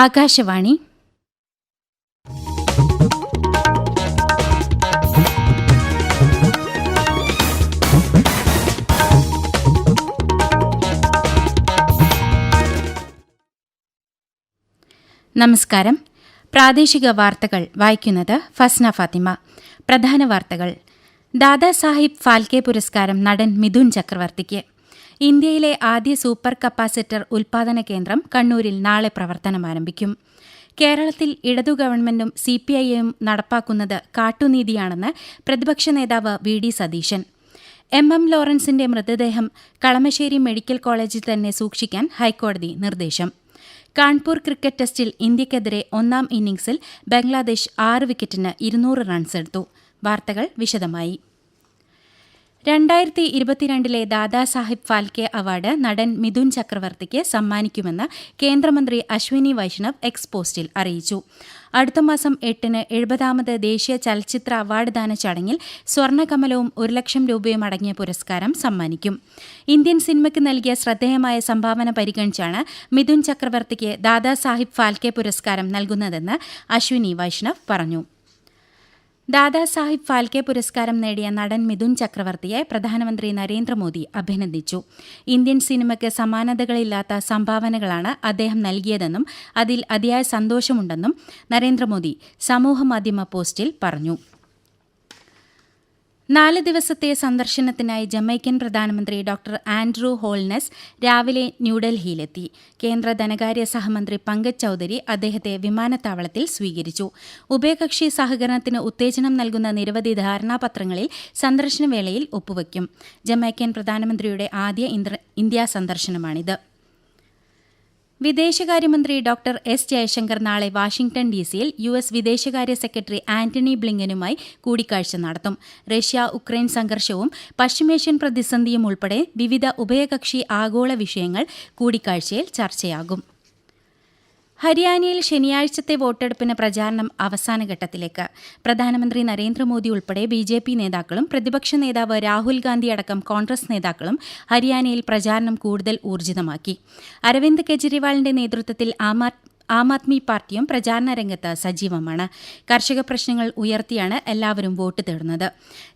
ആകാശവാണി. നമസ്കാരം. പ്രാദേശിക വാർത്തകൾ വായിക്കുന്നത് ഫസ്ന ഫാത്തിമ. പ്രധാന വാർത്തകൾ. ദാദാസാഹിബ് ഫാൽക്കെ പുരസ്കാരം നടൻ മിഥുൻ ചക്രവർത്തിക്ക്. ഇന്ത്യയിലെ ആദ്യ സൂപ്പർ കപ്പാസിറ്റർ ഉൽപാദന കേന്ദ്രം കണ്ണൂരിൽ നാളെ പ്രവർത്തനമാരംഭിക്കും. കേരളത്തിൽ ഇടതു ഗവൺമെന്റും CPIയും നടപ്പാക്കുന്നത് കാട്ടുനീതിയാണെന്ന് പ്രതിപക്ഷ നേതാവ് VD സതീശൻ. MM ലോറൻസിന്റെ മൃതദേഹം കളമശ്ശേരി മെഡിക്കൽ കോളേജിൽ തന്നെ സൂക്ഷിക്കാൻ ഹൈക്കോടതി നിർദ്ദേശം. കാൺപൂർ ക്രിക്കറ്റ് ടെസ്റ്റിൽ ഇന്ത്യയ്ക്കെതിരെ ഒന്നാം ഇന്നിംഗ്സിൽ ബംഗ്ലാദേശ് 6 വിക്കറ്റിന് 200 റൺസെടുത്തു. വാർത്തകൾ വിശദമായി. 2022 ദാദാസാഹിബ് ഫാൽക്കെ അവാർഡ് നടൻ മിഥുൻ ചക്രവർത്തിക്ക് സമ്മാനിക്കുമെന്ന് കേന്ദ്രമന്ത്രി അശ്വിനി വൈഷ്ണവ് എക്സ് പോസ്റ്റിൽ അറിയിച്ചു. അടുത്ത മാസം 8-ന് 70ാമത് ദേശീയ ചലച്ചിത്ര അവാർഡ് ദാന ചടങ്ങിൽ സ്വർണ്ണകമലവും 1 ലക്ഷം രൂപയും അടങ്ങിയ പുരസ്കാരം സമ്മാനിക്കും. ഇന്ത്യൻ സിനിമയ്ക്ക് നൽകിയ ശ്രദ്ധേയമായ സംഭാവന പരിഗണിച്ചാണ് മിഥുൻ ചക്രവർത്തിക്ക് ദാദാസാഹിബ് ഫാൽക്കെ പുരസ്കാരം നൽകുന്നതെന്ന് അശ്വിനി വൈഷ്ണവ് പറഞ്ഞു. ദാദാസാഹിബ് ഫാൽക്കെ പുരസ്കാരം നേടിയ നടൻ മിഥുൻ ചക്രവർത്തിയെ പ്രധാനമന്ത്രി നരേന്ദ്രമോദി അഭിനന്ദിച്ചു. ഇന്ത്യൻ സിനിമയ്ക്ക് സമാനതകളില്ലാത്ത സംഭാവനകളാണ് അദ്ദേഹം നൽകിയതെന്നും അതിൽ അതിയായ സന്തോഷമുണ്ടെന്നും നരേന്ദ്രമോദി സമൂഹമാധ്യമ പോസ്റ്റിൽ പറഞ്ഞു. 4 ദിവസത്തെ സന്ദർശനത്തിനായി ജമൈക്കൻ പ്രധാനമന്ത്രി ഡോക്ടർ ആൻഡ്രൂ ഹോൾനസ് രാവിലെ ന്യൂഡൽഹിയിലെത്തി. കേന്ദ്ര ധനകാര്യ സഹമന്ത്രി പങ്കജ് ചൌധരി അദ്ദേഹത്തെ വിമാനത്താവളത്തിൽ സ്വീകരിച്ചു. ഉഭയകക്ഷി സഹകരണത്തിന് ഉത്തേജനം നൽകുന്ന നിരവധി ധാരണാപത്രങ്ങളിൽ സന്ദർശനവേളയിൽ ഒപ്പുവയ്ക്കും. ജമൈക്കൻ പ്രധാനമന്ത്രിയുടെ ആദ്യ ഇന്ത്യാ സന്ദർശനമാണിത്. വിദേശകാര്യമന്ത്രി ഡോക്ടർ S ജയശങ്കർ നാളെ വാഷിംഗ്ടൺ DC-യിൽ US വിദേശകാര്യ സെക്രട്ടറി ആന്റണി ബ്ലിങ്കനുമായി കൂടിക്കാഴ്ച നടത്തും. റഷ്യ ഉക്രൈൻ സംഘർഷവും പശ്ചിമേഷ്യൻ പ്രതിസന്ധിയും ഉൾപ്പെടെ വിവിധ ഉഭയകക്ഷി ആഗോള വിഷയങ്ങൾ കൂടിക്കാഴ്ചയിൽ ചർച്ചയാകും. ഹരിയാനയിൽ ശനിയാഴ്ചത്തെ വോട്ടെടുപ്പിന് പ്രചാരണം അവസാനഘട്ടത്തിലേക്ക്. പ്രധാനമന്ത്രി നരേന്ദ്രമോദി ഉൾപ്പെടെ BJP നേതാക്കളും പ്രതിപക്ഷ നേതാവ് രാഹുൽ ഗാന്ധി അടക്കം കോൺഗ്രസ് നേതാക്കളും ഹരിയാനയിൽ പ്രചാരണം കൂടുതൽ ഊർജിതമാക്കി. അരവിന്ദ് കെജ്രിവാളിന്റെ നേതൃത്വത്തിൽ ആം ആദ്മി പാർട്ടിയും പ്രചാരണ രംഗത്ത് സജീവമാണ്. കർഷക പ്രശ്നങ്ങൾ ഉയർത്തിയാണ് എല്ലാവരും വോട്ട് തേടുന്നത്.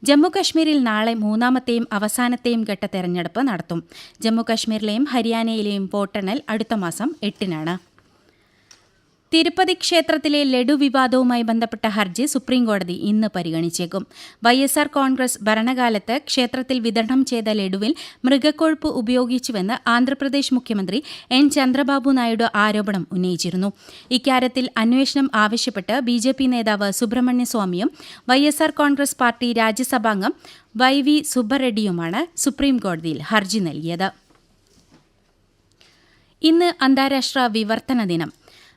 ജമ്മുകശ്മീരിൽ നാളെ 3ാമത്തെയും അവസാനത്തെയും ഘട്ട തെരഞ്ഞെടുപ്പ് നടത്തും. ജമ്മുകശ്മീരിലെയും ഹരിയാനയിലെയും വോട്ടെണ്ണൽ അടുത്ത മാസം 8-നാണ്. തിരുപ്പതി ക്ഷേത്രത്തിലെ ലഡു വിവാദവുമായി ബന്ധപ്പെട്ട ഹർജി സുപ്രീംകോടതി ഇന്ന് പരിഗണിച്ചേക്കും. YSR കോൺഗ്രസ് ഭരണകാലത്ത് ക്ഷേത്രത്തിൽ വിതരണം ചെയ്ത ലഡുവിൽ മൃഗക്കൊഴുപ്പ് ഉപയോഗിച്ചുവെന്ന് ആന്ധ്രാപ്രദേശ് മുഖ്യമന്ത്രി N ചന്ദ്രബാബു നായിഡു ആരോപണം ഉന്നയിച്ചിരുന്നു. ഇക്കാര്യത്തിൽ അന്വേഷണം ആവശ്യപ്പെട്ട് BJP നേതാവ് സുബ്രഹ്മണ്യ സ്വാമിയും YSR കോൺഗ്രസ് പാർട്ടി രാജ്യസഭാംഗം YV സുബ്ബറെഡ്ഡിയുമാണ് സുപ്രീംകോടതിയിൽ ഹർജി നൽകിയത്. ഇന്ന് അന്താരാഷ്ട്ര വിവർത്തന ദിനം.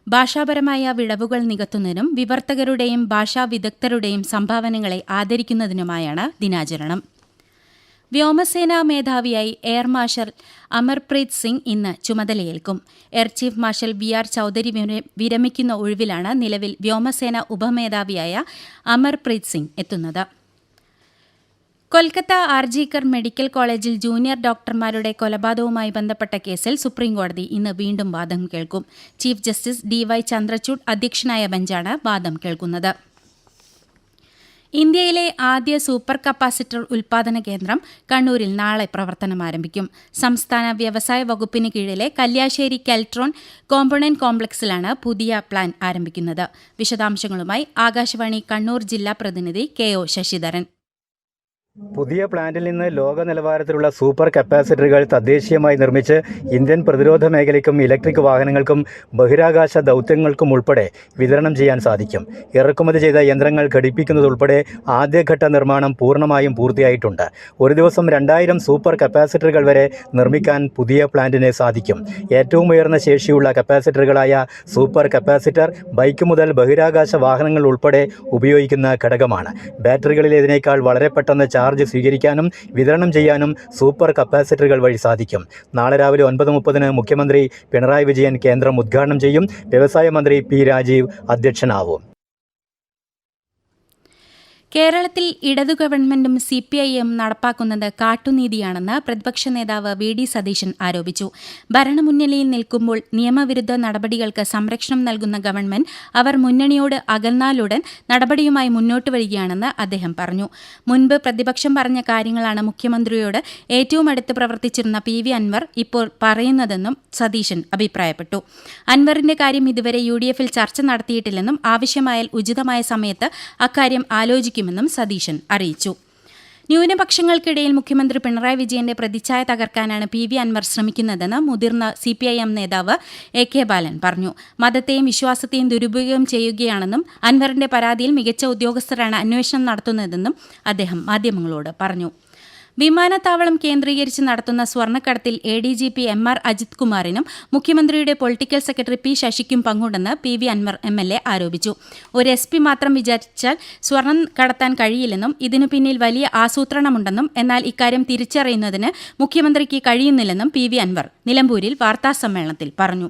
ഭാഷാപരമായ വിടവുകൾ നികത്തുന്നതിനും വിവർത്തകരുടെയും ഭാഷാ വിദഗ്ധരുടെയും സംഭാവനകളെ ആദരിക്കുന്നതിനുമായാണ് ദിനാചരണം. വ്യോമസേനാ മേധാവിയായി എയർ മാർഷൽ അമർപ്രീത് സിംഗ് ഇന്ന് ചുമതലയേൽക്കും. Air chief marshal VR Chaudhari വിരമിക്കുന്ന ഒഴിവിലാണ് നിലവിൽ വ്യോമസേന ഉപമേധാവിയായ അമർപ്രീത് സിംഗ് എത്തുന്നത്. കൊൽക്കത്ത RG-കർ മെഡിക്കൽ കോളേജിൽ ജൂനിയർ ഡോക്ടർമാരുടെ കൊലപാതകവുമായി ബന്ധപ്പെട്ട കേസിൽ സുപ്രീംകോടതി ഇന്ന് വീണ്ടും വാദം കേൾക്കും. ചീഫ് ജസ്റ്റിസ് DY ചന്ദ്രചൂഡ് അധ്യക്ഷനായ ബെഞ്ചാണ് വാദം കേൾക്കുന്നത്. ഇന്ത്യയിലെ ആദ്യ സൂപ്പർ കപ്പാസിറ്റർ ഉൽപാദന കേന്ദ്രം കണ്ണൂരിൽ നാളെ പ്രവർത്തനമാരംഭിക്കും. സംസ്ഥാന വ്യവസായ വകുപ്പിന് കീഴിലെ കല്യാശ്ശേരി കെൽട്രോൺ കോമ്പണന്റ് കോംപ്ലക്സിലാണ് പുതിയ പ്ലാൻ ആരംഭിക്കുന്നത്. വിശദാംശങ്ങളുമായി ആകാശവാണി കണ്ണൂർ ജില്ലാ പ്രതിനിധി KO ശശിധരൻ. പുതിയ പ്ലാന്റിൽ നിന്ന് ലോക നിലവാരത്തിലുള്ള സൂപ്പർ കപ്പാസിറ്ററുകൾ തദ്ദേശീയമായി നിർമ്മിച്ച് ഇന്ത്യൻ പ്രതിരോധ മേഖലയ്ക്കും ഇലക്ട്രിക് വാഹനങ്ങൾക്കും ബഹിരാകാശ ദൗത്യങ്ങൾക്കും ഉൾപ്പെടെ വിതരണം ചെയ്യാൻ സാധിക്കും. ഇറക്കുമതി ചെയ്ത യന്ത്രങ്ങൾ ഘടിപ്പിക്കുന്നതുൾപ്പെടെ ആദ്യഘട്ട നിർമ്മാണം പൂർണ്ണമായും പൂർത്തിയായിട്ടുണ്ട്. ഒരു ദിവസം 2000 സൂപ്പർ കപ്പാസിറ്ററുകൾ വരെ നിർമ്മിക്കാൻ പുതിയ പ്ലാന്റിന് സാധിക്കും. ഏറ്റവും ഉയർന്ന ശേഷിയുള്ള കപ്പാസിറ്ററുകളായ സൂപ്പർ കപ്പാസിറ്റർ ബൈക്ക് മുതൽ ബഹിരാകാശ വാഹനങ്ങൾ ഉൾപ്പെടെ ഉപയോഗിക്കുന്ന ഘടകമാണ്. ബാറ്ററികളിലേതിനേക്കാൾ വളരെ പെട്ടെന്ന് ചാർജ് സ്വീകരിക്കാനും വിതരണം ചെയ്യാനും സൂപ്പർ കപ്പാസിറ്ററുകൾ വഴി സാധിക്കും. നാളെ രാവിലെ 9:30 മുഖ്യമന്ത്രി പിണറായി വിജയൻ കേന്ദ്രം ഉദ്ഘാടനം ചെയ്യും. വ്യവസായ മന്ത്രി P. രാജീവ് അധ്യക്ഷനാവും. കേരളത്തിൽ ഇടതു ഗവൺമെന്റും CPIM നടപ്പാക്കുന്നത് കാട്ടുനീതിയാണെന്ന് പ്രതിപക്ഷ നേതാവ് വി.ഡി. സതീശൻ ആരോപിച്ചു. ഭരണമുന്നണിയിൽ നിൽക്കുമ്പോൾ നിയമവിരുദ്ധ നടപടികൾക്ക് സംരക്ഷണം നൽകുന്ന ഗവൺമെന്റ് അവർ മുന്നണിയോട് അകന്നാലുടൻ നടപടിയുമായി മുന്നോട്ട് വരികയാണെന്ന് അദ്ദേഹം പറഞ്ഞു. മുൻപ് പ്രതിപക്ഷം പറഞ്ഞ കാര്യങ്ങളാണ് മുഖ്യമന്ത്രിയോട് ഏറ്റവും അടുത്ത് പ്രവർത്തിച്ചിരുന്ന PV അൻവർ ഇപ്പോൾ പറയുന്നതെന്നും സതീശൻ അഭിപ്രായപ്പെട്ടു. അൻവറിന്റെ കാര്യം ഇതുവരെ UDF-ൽ ചർച്ച നടത്തിയിട്ടില്ലെന്നും ആവശ്യമായാൽ ഉചിതമായ സമയത്ത് അക്കാര്യം ആലോചിക്കുമെന്നും സതീശൻ അറിയിച്ചു. ന്യൂനപക്ഷങ്ങൾക്കിടയിൽ മുഖ്യമന്ത്രി പിണറായി വിജയന്റെ പ്രതിച്ഛായ തകർക്കാനാണ് PV അൻവർ ശ്രമിക്കുന്നതെന്ന് മുതിർന്ന CPIM നേതാവ് AK ബാലൻ പറഞ്ഞു. മതത്തെയും വിശ്വാസത്തെയും ദുരുപയോഗം ചെയ്യുകയാണെന്നും അൻവറിന്റെ പരാതിയിൽ മികച്ച ഉദ്യോഗസ്ഥരാണ് അന്വേഷണം നടത്തുന്നതെന്നും അദ്ദേഹം മാധ്യമങ്ങളോട് പറഞ്ഞു. വിമാനത്താവളം കേന്ദ്രീകരിച്ച് നടത്തുന്ന സ്വർണ്ണക്കടത്തിൽ ADGP MR അജിത് കുമാറിനും മുഖ്യമന്ത്രിയുടെ പൊളിറ്റിക്കൽ സെക്രട്ടറി P ശശിക്കും പങ്കുണ്ടെന്ന് PV അൻവർ MLA ആരോപിച്ചു. ഒരു SP മാത്രം വിചാരിച്ചാൽ സ്വർണം കടത്താൻ കഴിയില്ലെന്നും ഇതിനു പിന്നിൽ വലിയ ആസൂത്രണമുണ്ടെന്നും എന്നാൽ ഇക്കാര്യം തിരിച്ചറിയുന്നതിന് മുഖ്യമന്ത്രിക്ക് കഴിയുന്നില്ലെന്നും PV അൻവർ നിലമ്പൂരിൽ വാർത്താസമ്മേളനത്തിൽ പറഞ്ഞു.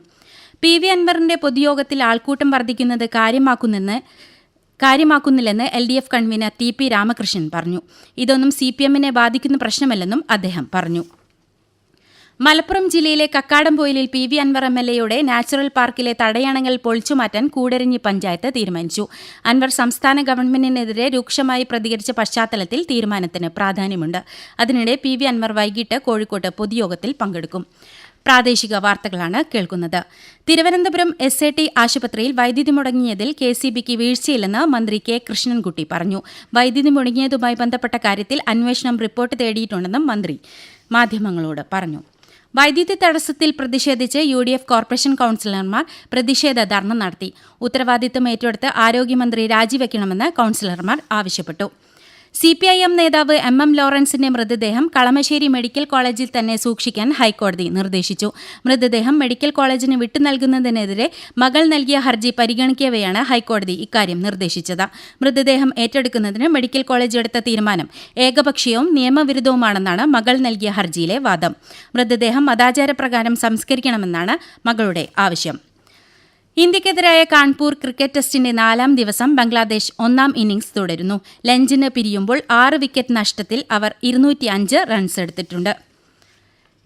PV അൻവറിന്റെ പൊതുയോഗത്തിൽ ആൾക്കൂട്ടം വർദ്ധിക്കുന്നത് കാര്യമാക്കുന്നില്ലെന്ന് LDF കൺവീനർ TP രാമകൃഷ്ണൻ പറഞ്ഞു. ഇതൊന്നും CPM-നെ ബാധിക്കുന്ന പ്രശ്നമല്ലെന്നും അദ്ദേഹം പറഞ്ഞു. മലപ്പുറം ജില്ലയിലെ കക്കാടംപൊയിലിൽ PV അൻവർ MLA-യുടെ നാച്ചുറൽ പാർക്കിലെ തടയണകൾ പൊളിച്ചുമാറ്റാൻ കൂടരഞ്ഞി പഞ്ചായത്ത് തീരുമാനിച്ചു. അൻവർ സംസ്ഥാന ഗവൺമെന്റിനെതിരെ രൂക്ഷമായി പ്രതികരിച്ച പശ്ചാത്തലത്തിൽ തീരുമാനത്തിന് പ്രാധാന്യമുണ്ട്. അതിനിടെ PV അൻവർ വൈകിട്ട് കോഴിക്കോട്ട് പൊതുയോഗത്തിൽ പങ്കെടുക്കും. പ്രാദേശിക വാർത്തകളാണ് കേൾക്കുന്നത്. തിരുവനന്തപുരം SAT ആശുപത്രിയിൽ വൈദ്യുതി മുടങ്ങിയതിൽ KCB-ക്ക് വീഴ്ചയില്ലെന്ന് മന്ത്രി K. കൃഷ്ണൻകുട്ടി പറഞ്ഞു. വൈദ്യുതി മുടങ്ങിയതുമായി ബന്ധപ്പെട്ട കാര്യത്തിൽ അന്വേഷണം റിപ്പോർട്ട് തേടിയിട്ടുണ്ടെന്നും മന്ത്രി മാധ്യമങ്ങളോട് പറഞ്ഞു. വൈദ്യുതി തടസ്സത്തിൽ പ്രതിഷേധിച്ച് UDF കോർപ്പറേഷൻ കൌൺസിലർമാർ പ്രതിഷേധ ധർണ്ണ നടത്തി. ഉത്തരവാദിത്തം ഏറ്റെടുത്ത് ആരോഗ്യമന്ത്രി രാജിവെക്കണമെന്ന് കൌൺസിലർമാർ ആവശ്യപ്പെട്ടു. CPIM നേതാവ് MM ലോറൻസിന്റെ മൃതദേഹം കളമശ്ശേരി മെഡിക്കൽ കോളേജിൽ തന്നെ സൂക്ഷിക്കാൻ ഹൈക്കോടതി നിർദ്ദേശിച്ചു. മൃതദേഹം മെഡിക്കൽ കോളേജിന് വിട്ടു നൽകുന്നതിനെതിരെ മകൾ നൽകിയ ഹർജി പരിഗണിക്കവെയാണ് ഹൈക്കോടതി ഇക്കാര്യം നിർദ്ദേശിച്ചത്. മൃതദേഹം ഏറ്റെടുക്കുന്നതിന് മെഡിക്കൽ കോളേജ് എടുത്ത തീരുമാനം ഏകപക്ഷീയവും നിയമവിരുദ്ധവുമാണെന്നാണ് മകൾ നൽകിയ ഹർജിയിലെ വാദം. മൃതദേഹം മതാചാരപ്രകാരം സംസ്കരിക്കണമെന്നാണ് മകളുടെ ആവശ്യം. ഇന്ത്യക്കെതിരായ കാൺപൂർ ക്രിക്കറ്റ് ടെസ്റ്റിന്റെ 4ാം ദിവസം ബംഗ്ലാദേശ് 1ാം ഇന്നിംഗ്സ് തുടരുന്നു. ലഞ്ചിന് പിരിയുമ്പോൾ 6 വിക്കറ്റ് നഷ്ടത്തിൽ അവർ 205 റൺസ് എടുത്തിട്ടുണ്ട്.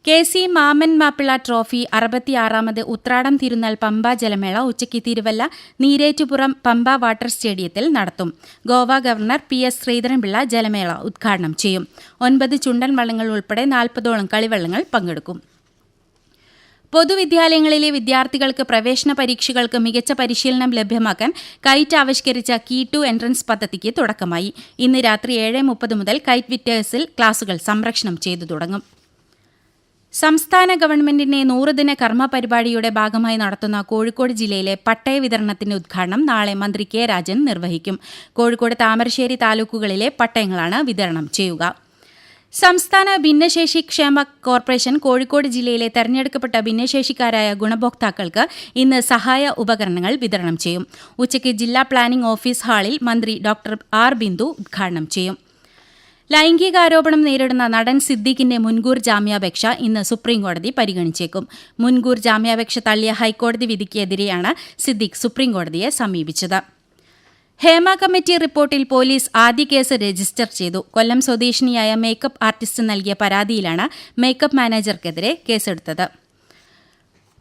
KC മാമൻ മാപ്പിള ട്രോഫി 66ാമത് ഉത്രാടം തിരുനാൾ പമ്പ ജലമേള ഉച്ചയ്ക്ക് തിരുവല്ല നീരേറ്റുപുറം പമ്പ വാട്ടർ സ്റ്റേഡിയത്തിൽ നടത്തും. ഗോവ ഗവർണർ PS ശ്രീധരൻപിള്ള ജലമേള ഉദ്ഘാടനം ചെയ്യും. 9 ചുണ്ടൻ വള്ളങ്ങൾ ഉൾപ്പെടെ 40ഓളം കളിവള്ളങ്ങൾ പങ്കെടുക്കും. പൊതുവിദ്യാലയങ്ങളിലെ വിദ്യാർത്ഥികൾക്ക് പ്രവേശന പരീക്ഷകൾക്ക് മികച്ച പരിശീലനം ലഭ്യമാക്കാൻ കൈറ്റ് ആവിഷ്കരിച്ച കീ ടു എൻട്രൻസ് പദ്ധതിക്ക് തുടക്കമായി. ഇന്ന് രാത്രി 7:30 മുതൽ കൈറ്റ് വിറ്റേഴ്സിൽ ക്ലാസുകൾ സംപ്രേഷണം ചെയ്തു തുടങ്ങും. സംസ്ഥാന ഗവൺമെന്റിന്റെ 100-ദിന കർമ്മ പരിപാടിയുടെ ഭാഗമായി നടത്തുന്ന കോഴിക്കോട് ജില്ലയിലെ പട്ടയ വിതരണത്തിന്റെ ഉദ്ഘാടനം നാളെ മന്ത്രി K. രാജൻ നിർവഹിക്കും. കോഴിക്കോട് താമരശ്ശേരി താലൂക്കുകളിലെ പട്ടയങ്ങളാണ് വിതരണം ചെയ്യുക. സംസ്ഥാന ഭിന്നശേഷി ക്ഷേമ കോർപ്പറേഷൻ കോഴിക്കോട് ജില്ലയിലെ തെരഞ്ഞെടുക്കപ്പെട്ട ഭിന്നശേഷിക്കാരായ ഗുണഭോക്താക്കൾക്ക് ഇന്ന് സഹായ ഉപകരണങ്ങൾ വിതരണം ചെയ്യും. ഉച്ചയ്ക്ക് ജില്ലാ പ്ലാനിംഗ് ഓഫീസ് ഹാളിൽ മന്ത്രി ഡോക്ടർ R. ബിന്ദു ഉദ്ഘാടനം ചെയ്യും. ലൈംഗികാരോപണം നേരിടുന്ന നടൻ സിദ്ദീഖിന്റെ മുൻകൂർ ജാമ്യാപേക്ഷ ഇന്ന് സുപ്രീംകോടതി പരിഗണിച്ചേക്കും. മുൻകൂർ ജാമ്യാപേക്ഷ തള്ളിയ ഹൈക്കോടതി വിധിക്കെതിരെയാണ് സിദ്ദീഖ് സുപ്രീംകോടതിയെ സമീപിച്ചത്. ഹേമ കമ്മിറ്റി റിപ്പോർട്ടിൽ പോലീസ് ആദ്യ കേസ് രജിസ്റ്റർ ചെയ്തു. കൊല്ലം സ്വദേശിനിയായ മേക്കപ്പ് ആർട്ടിസ്റ്റ് നൽകിയ പരാതിയിലാണ് മേക്കപ്പ് മാനേജർക്കെതിരെ കേസെടുത്തത്.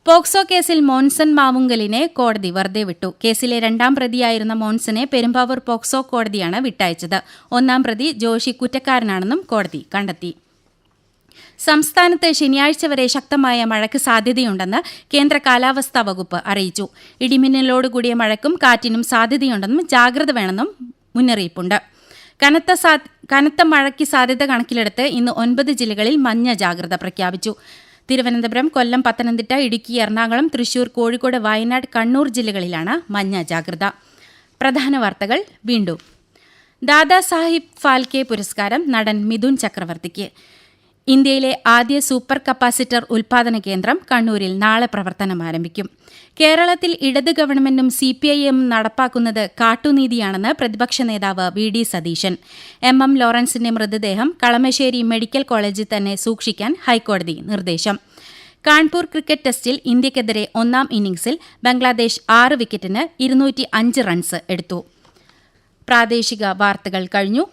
പോക്സോ കേസിൽ മോൻസൺ മാവുങ്കലിനെ കോടതി വെറുതെ വിട്ടു. കേസിലെ 2ാം പ്രതിയായിരുന്ന മോൻസനെ പെരുമ്പാവൂർ പോക്സോ കോടതിയാണ് വിട്ടയച്ചത്. 1ാം പ്രതി ജോഷി കുറ്റക്കാരനാണെന്നും കോടതി കണ്ടെത്തി. സംസ്ഥാനത്ത് ശനിയാഴ്ച വരെ ശക്തമായ മഴയ്ക്ക് സാധ്യതയുണ്ടെന്ന് കേന്ദ്ര കാലാവസ്ഥാ വകുപ്പ് അറിയിച്ചു. ഇടിമിന്നലോടുകൂടിയ മഴയ്ക്കും കാറ്റിനും സാധ്യതയുണ്ടെന്നും ജാഗ്രത വേണമെന്നും മുന്നറിയിപ്പുണ്ട്. കനത്ത മഴയ്ക്ക് സാധ്യത കണക്കിലെടുത്ത് ഇന്ന് 9 ജില്ലകളിൽ മഞ്ഞ ജാഗ്രത പ്രഖ്യാപിച്ചു. തിരുവനന്തപുരം, കൊല്ലം, പത്തനംതിട്ട, ഇടുക്കി, എറണാകുളം, തൃശൂർ, കോഴിക്കോട്, വയനാട്, കണ്ണൂർ ജില്ലകളിലാണ് മഞ്ഞ ജാഗ്രത. പ്രധാന വാർത്തകൾ വീണ്ടും. ദാദാസാഹിബ് ഫാൽക്കെ പുരസ്കാരം നടൻ മിഥുൻ ചക്രവർത്തിക്ക്. ഇന്ത്യയിലെ ആദ്യ സൂപ്പർ കപ്പാസിറ്റർ ഉൽപാദന കേന്ദ്രം കണ്ണൂരിൽ നാളെ പ്രവർത്തനം ആരംഭിക്കും. കേരളത്തിൽ ഇടത് ഗവൺമെന്റും CPIM നടപ്പാക്കുന്നത് കാട്ടുനീതിയാണെന്ന് പ്രതിപക്ഷ നേതാവ് വി.ഡി. സതീശൻ. MM ലോറൻസിന്റെ മൃതദേഹം കളമശ്ശേരി മെഡിക്കൽ കോളേജിൽ തന്നെ സൂക്ഷിക്കാൻ ഹൈക്കോടതി നിർദ്ദേശം. കാൺപൂർ ക്രിക്കറ്റ് ടെസ്റ്റിൽ ഇന്ത്യക്കെതിരെ 1ാം ഇന്നിംഗ്സിൽ ബംഗ്ലാദേശ് 6 വിക്കറ്റിന് 205 റൺസ് എടുത്തു. പ്രാദേശിക വാർത്തകൾ കഴിഞ്ഞു.